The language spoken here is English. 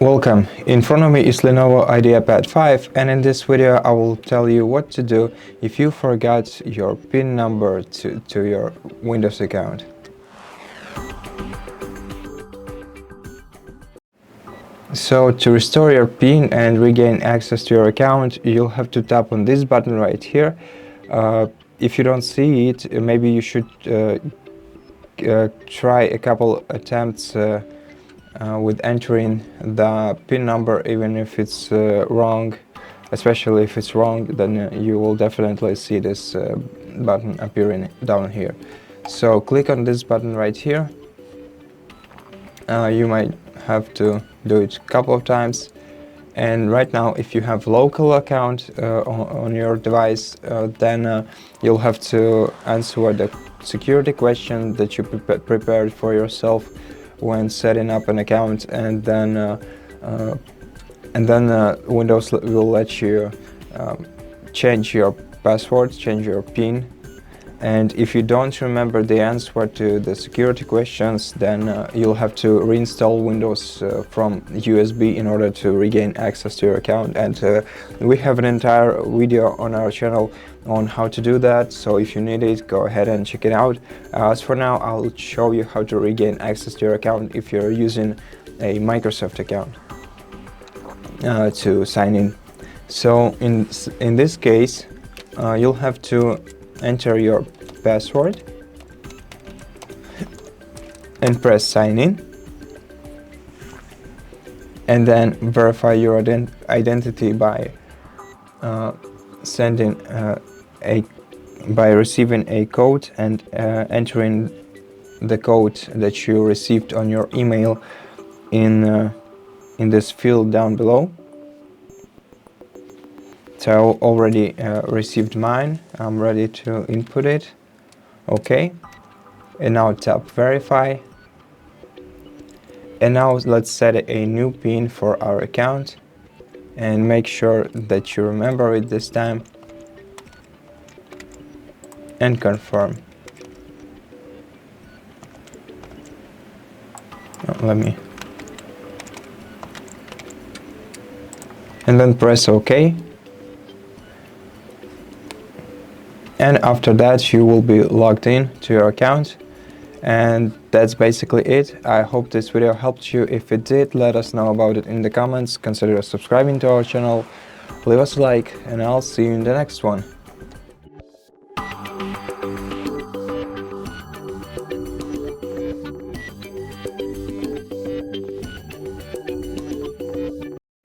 Welcome. In front of me is Lenovo IdeaPad 5, and in this video I will tell you what to do if you forgot your PIN number to your Windows account. So to restore your PIN and regain access to your account, you'll have to tap on this button right here. If you don't see it, maybe you should try a couple attempts with entering the PIN number, even if it's wrong. Especially if it's wrong, then you will definitely see this button appearing down here. So click on this button right here. You might have to do it a couple of times. And right now, if you have local account on your device, then you'll have to answer the security question that you prepared for yourself when setting up an account, and then Windows will let you change your password, change your PIN. And if you don't remember the answer to the security questions, then you'll have to reinstall Windows from USB in order to regain access to your account. And we have an entire video on our channel on how to do that, so if you need it, go ahead and check it out. As for now, I'll show you how to regain access to your account if you're using a Microsoft account to sign in. So in this case, you'll have to enter your password and press sign in, and then verify your identity by receiving a code and entering the code that you received on your email in this field down below. So I already received mine. I'm ready to input it. Okay. And now tap verify. And now let's set a new PIN for our account and make sure that you remember it this time. And confirm. And then press OK. And after that, you will be logged in to your account. And that's basically it. I hope this video helped you. If it did, let us know about it in the comments. Consider subscribing to our channel, leave us a like, and I'll see you in the next one.